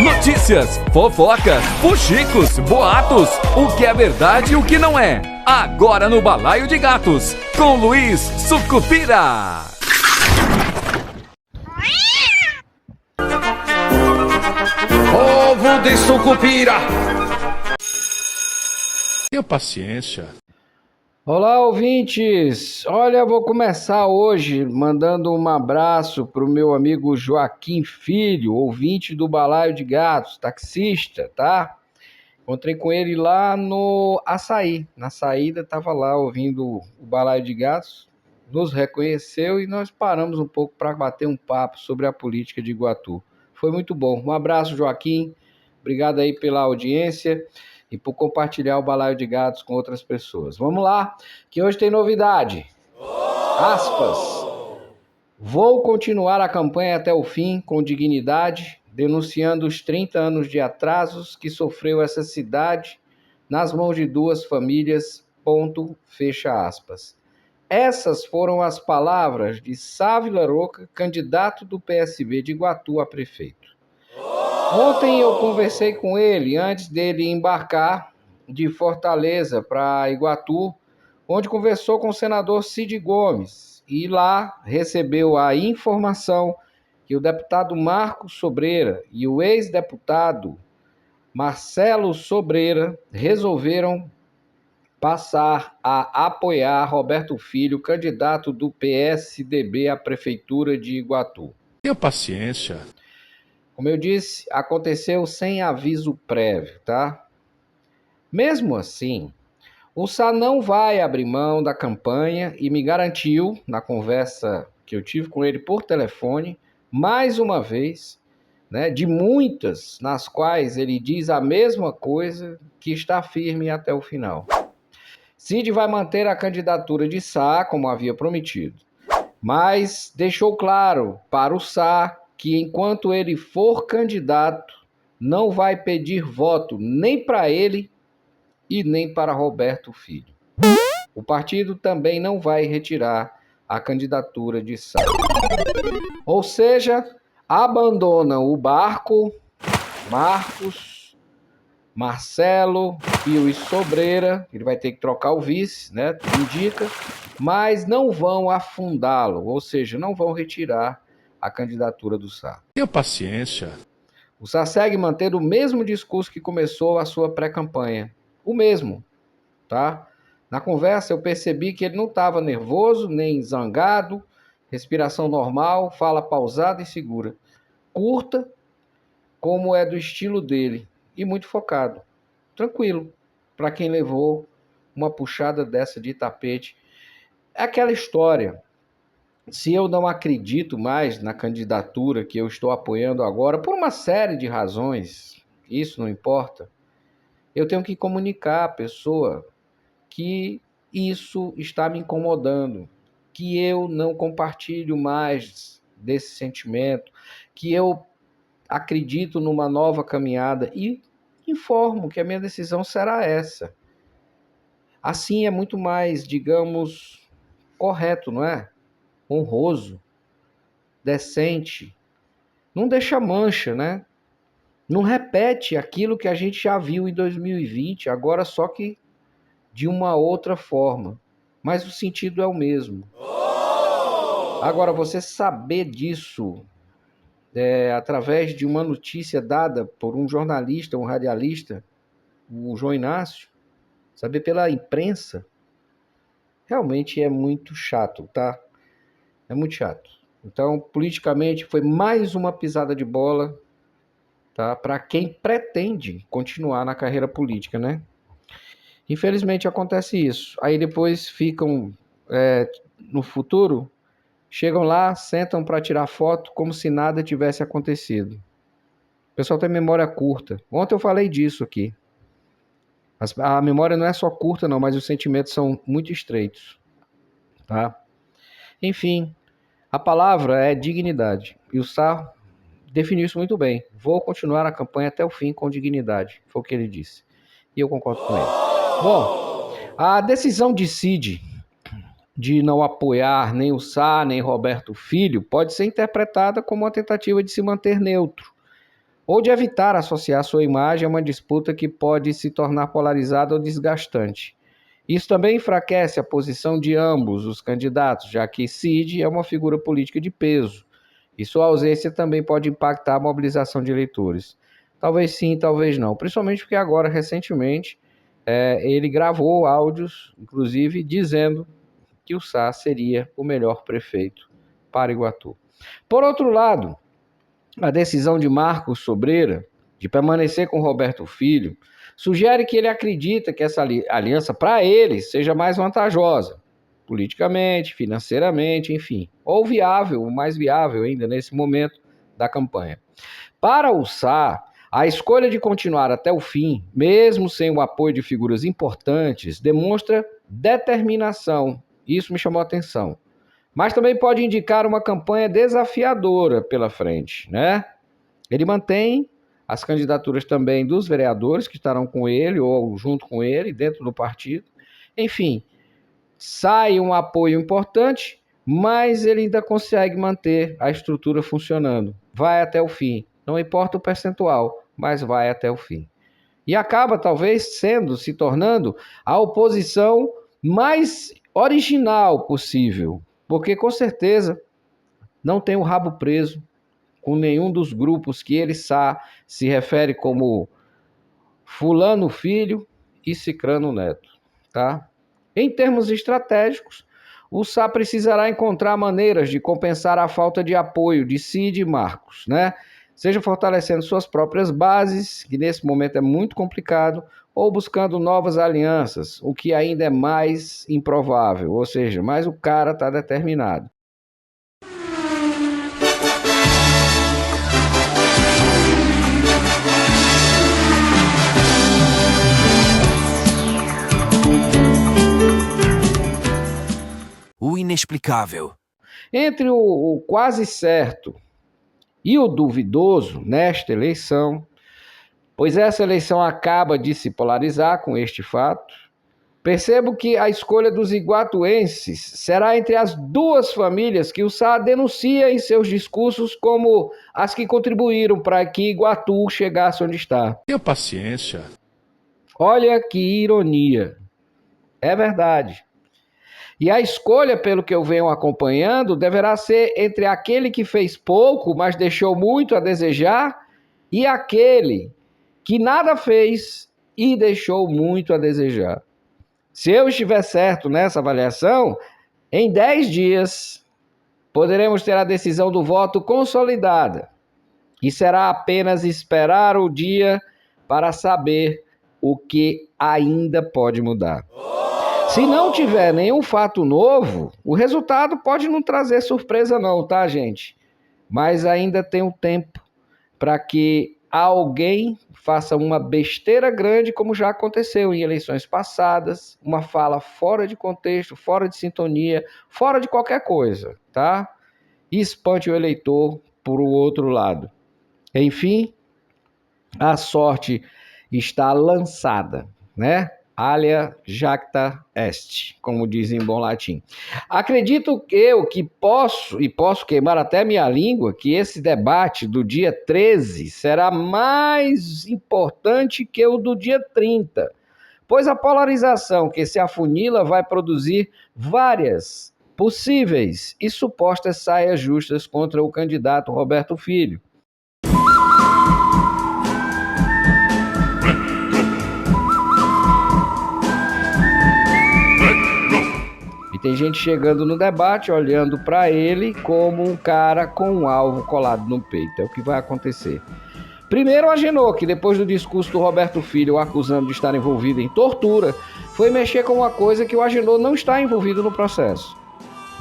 Notícias, fofocas, fuxicos, boatos, o que é verdade e o que não é. Agora no Balaio de Gatos, com Luiz Sucupira. Ovo de Sucupira. Tenha paciência. Olá, ouvintes! Olha, vou começar hoje mandando um abraço para o meu amigo Joaquim Filho, ouvinte do Balaio de Gatos, taxista, tá? Encontrei com ele lá no Açaí. Na saída, estava lá ouvindo o Balaio de Gatos, nos reconheceu e nós paramos um pouco para bater um papo sobre a política de Iguatu. Foi muito bom. Um abraço, Joaquim. Obrigado aí pela audiência e por compartilhar o Balaio de Gatos com outras pessoas. Vamos lá, que hoje tem novidade. Aspas. Vou continuar a campanha até o fim, com dignidade, denunciando os 30 anos de atrasos que sofreu essa cidade nas mãos de duas famílias, ponto, fecha aspas. Essas foram as palavras de Sá Vilaroca, candidato do PSB de Iguatu a prefeito. Ontem eu conversei com ele antes dele embarcar de Fortaleza para Iguatu, onde conversou com o senador Cid Gomes e lá recebeu a informação que o deputado Marcos Sobreira e o ex-deputado Marcelo Sobreira resolveram passar a apoiar Roberto Filho, candidato do PSDB à prefeitura de Iguatu. Tenha paciência. Como eu disse, aconteceu sem aviso prévio, tá? Mesmo assim, o Sá não vai abrir mão da campanha e me garantiu, na conversa que eu tive com ele por telefone, mais uma vez, né, de muitas nas quais ele diz a mesma coisa, que está firme até o final. Cid vai manter a candidatura de Sá, como havia prometido, mas deixou claro para o Sá que enquanto ele for candidato, não vai pedir voto nem para ele e nem para Roberto Filho. O partido também não vai retirar a candidatura de Sá. Ou seja, abandona o barco Marcos, Marcelo, Pio e Sobreira, ele vai ter que trocar o vice, né? Indica, mas não vão afundá-lo, ou seja, não vão retirar a candidatura do Sá. Tenha paciência. O Sá segue mantendo o mesmo discurso que começou a sua pré-campanha. O mesmo, tá? Na conversa eu percebi que ele não estava nervoso, nem zangado, respiração normal, fala pausada e segura. Curta, como é do estilo dele, e muito focado. Tranquilo, para quem levou uma puxada dessa de tapete. É aquela história. Se eu não acredito mais na candidatura que eu estou apoiando agora, por uma série de razões, isso não importa, eu tenho que comunicar à pessoa que isso está me incomodando, que eu não compartilho mais desse sentimento, que eu acredito numa nova caminhada e informo que a minha decisão será essa. Assim é muito mais, digamos, correto, não é? Honroso, decente, não deixa mancha, né? Não repete aquilo que a gente já viu em 2020, agora só que de uma outra forma. Mas o sentido é o mesmo. Agora, você saber disso através de uma notícia dada por um jornalista, um radialista, o João Inácio, saber pela imprensa, realmente é muito chato, tá? É muito chato. Então, politicamente, foi mais uma pisada de bola, tá? Para quem pretende continuar na carreira política, né? Infelizmente acontece isso. Aí depois ficam, no futuro, chegam lá, sentam para tirar foto como se nada tivesse acontecido. O pessoal tem memória curta. Ontem eu falei disso aqui. A memória não é só curta, não, mas os sentimentos são muito estreitos, tá? Enfim, a palavra é dignidade. E o Sá definiu isso muito bem. Vou continuar a campanha até o fim com dignidade. Foi o que ele disse. E eu concordo com ele. Bom, a decisão de Cid de não apoiar nem o Sá, nem Roberto Filho, pode ser interpretada como uma tentativa de se manter neutro, ou de evitar associar sua imagem a uma disputa que pode se tornar polarizada ou desgastante. Isso também enfraquece a posição de ambos os candidatos, já que Cid é uma figura política de peso, e sua ausência também pode impactar a mobilização de eleitores. Talvez sim, talvez não, principalmente porque agora, recentemente, ele gravou áudios, inclusive, dizendo que o Sá seria o melhor prefeito para Iguatu. Por outro lado, a decisão de Marcos Sobreira de permanecer com Roberto Filho sugere que ele acredita que essa aliança, para ele, seja mais vantajosa, politicamente, financeiramente, enfim, ou viável, mais viável ainda nesse momento da campanha. Para o Sá, a escolha de continuar até o fim, mesmo sem o apoio de figuras importantes, demonstra determinação. Isso me chamou a atenção. Mas também pode indicar uma campanha desafiadora pela frente, né? Ele mantém as candidaturas também dos vereadores que estarão com ele ou junto com ele dentro do partido. Enfim, sai um apoio importante, mas ele ainda consegue manter a estrutura funcionando. Vai até o fim. Não importa o percentual, mas vai até o fim. E acaba talvez se tornando a oposição mais original possível, porque com certeza não tem o rabo preso com nenhum dos grupos que ele se refere como fulano filho e cicrano neto, tá? Em termos estratégicos, o Sá precisará encontrar maneiras de compensar a falta de apoio de Cid e Marcos, né? Seja fortalecendo suas próprias bases, que nesse momento é muito complicado, ou buscando novas alianças, o que ainda é mais improvável, ou seja, mas o cara está determinado. O inexplicável. Entre o quase certo e o duvidoso nesta eleição, pois essa eleição acaba de se polarizar com este fato, percebo que a escolha dos iguatuenses será entre as duas famílias que o Sá denuncia em seus discursos como as que contribuíram para que Iguatu chegasse onde está. Tenha paciência. Olha que ironia. É verdade. E a escolha, pelo que eu venho acompanhando, deverá ser entre aquele que fez pouco, mas deixou muito a desejar, e aquele que nada fez e deixou muito a desejar. Se eu estiver certo nessa avaliação, em 10 dias poderemos ter a decisão do voto consolidada. E será apenas esperar o dia para saber o que ainda pode mudar. Se não tiver nenhum fato novo, o resultado pode não trazer surpresa não, tá, gente? Mas ainda tem um tempo para que alguém faça uma besteira grande, como já aconteceu em eleições passadas, uma fala fora de contexto, fora de sintonia, fora de qualquer coisa, tá? E espante o eleitor por o outro lado. Enfim, a sorte está lançada, né? Alia jacta est, como dizem em bom latim. Acredito eu que posso queimar até minha língua, que esse debate do dia 13 será mais importante que o do dia 30, pois a polarização que se afunila vai produzir várias possíveis e supostas saias justas contra o candidato Roberto Filho. Tem gente chegando no debate, olhando para ele como um cara com um alvo colado no peito. É o que vai acontecer. Primeiro, Agenor, que depois do discurso do Roberto Filho, o acusando de estar envolvido em tortura, foi mexer com uma coisa que o Agenor não está envolvido no processo.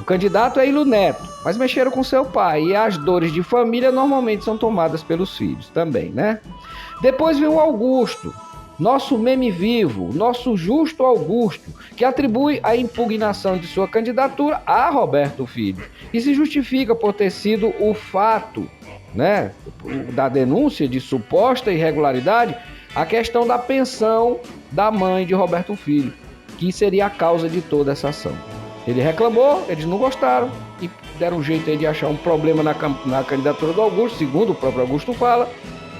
O candidato é Ilo Neto, mas mexeram com seu pai, e as dores de família normalmente são tomadas pelos filhos também, né? Depois vem o Augusto, nosso meme vivo, nosso Justo Augusto, que atribui a impugnação de sua candidatura a Roberto Filho e se justifica por ter sido o fato, né, da denúncia de suposta irregularidade, a questão da pensão da mãe de Roberto Filho, que seria a causa de toda essa ação. Ele reclamou, eles não gostaram e deram um jeito aí de achar um problema na candidatura do Augusto, segundo o próprio Augusto fala,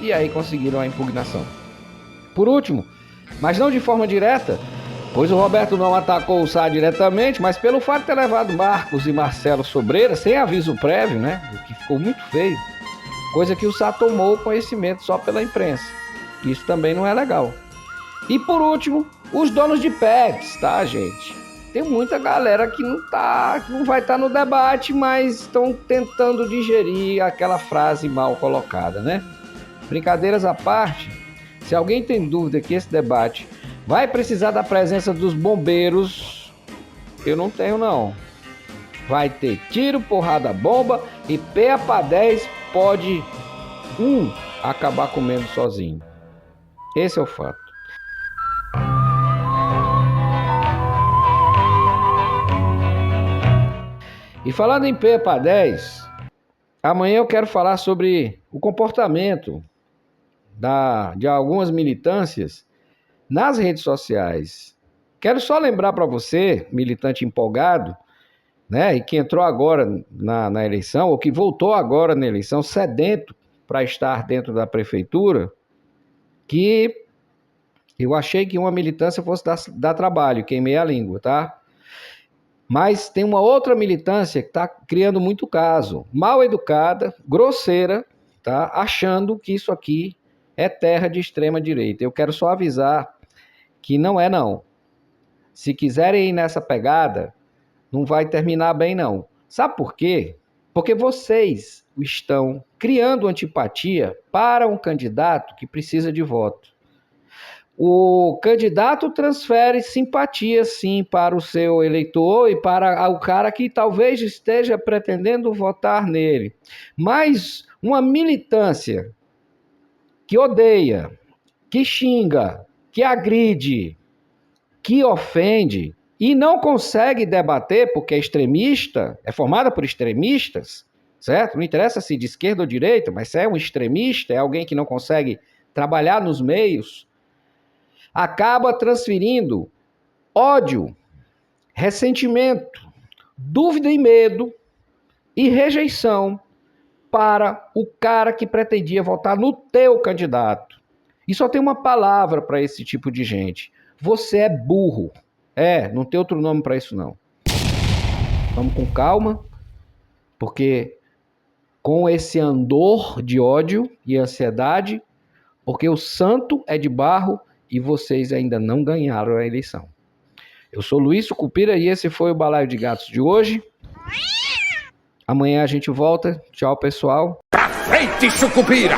e aí conseguiram a impugnação. Por último, mas não de forma direta, pois o Roberto não atacou o Sá diretamente, mas pelo fato de ter levado Marcos e Marcelo Sobreira sem aviso prévio, né, o que ficou muito feio, coisa que o Sá tomou conhecimento só pela imprensa. Isso também não é legal. E por último, os donos de pets, tá, gente? Tem muita galera que não vai estar no debate, mas estão tentando digerir aquela frase mal colocada, né? Brincadeiras à parte, se alguém tem dúvida que esse debate vai precisar da presença dos bombeiros, eu não tenho não. Vai ter tiro, porrada, bomba e pé para 10 pode acabar comendo sozinho. Esse é o fato. E falando em P para 10, amanhã eu quero falar sobre o comportamento de algumas militâncias nas redes sociais. Quero só lembrar para você, militante empolgado, né, e que entrou agora na eleição, ou que voltou agora na eleição, sedento para estar dentro da prefeitura, que eu achei que uma militância fosse dar trabalho, queimei a língua, tá? Mas tem uma outra militância que está criando muito caso, mal educada, grosseira, tá? Achando que isso aqui é terra de extrema direita. Eu quero só avisar que não é não. Se quiserem ir nessa pegada, não vai terminar bem não. Sabe por quê? Porque vocês estão criando antipatia para um candidato que precisa de voto. O candidato transfere simpatia, sim, para o seu eleitor e para o cara que talvez esteja pretendendo votar nele. Mas uma militância que odeia, que xinga, que agride, que ofende e não consegue debater porque é extremista, é formada por extremistas, certo? Não interessa se de esquerda ou direita, mas se é um extremista, é alguém que não consegue trabalhar nos meios, acaba transferindo ódio, ressentimento, dúvida e medo e rejeição para o cara que pretendia votar no teu candidato. E só tem uma palavra para esse tipo de gente. Você é burro. Não tem outro nome para isso não. Vamos com calma, porque com esse andor de ódio e ansiedade, porque o santo é de barro e vocês ainda não ganharam a eleição. Eu sou Luiz Sucupira e esse foi o Balaio de Gatos de hoje. Amanhã a gente volta. Tchau, pessoal. Pra frente, Sucupira!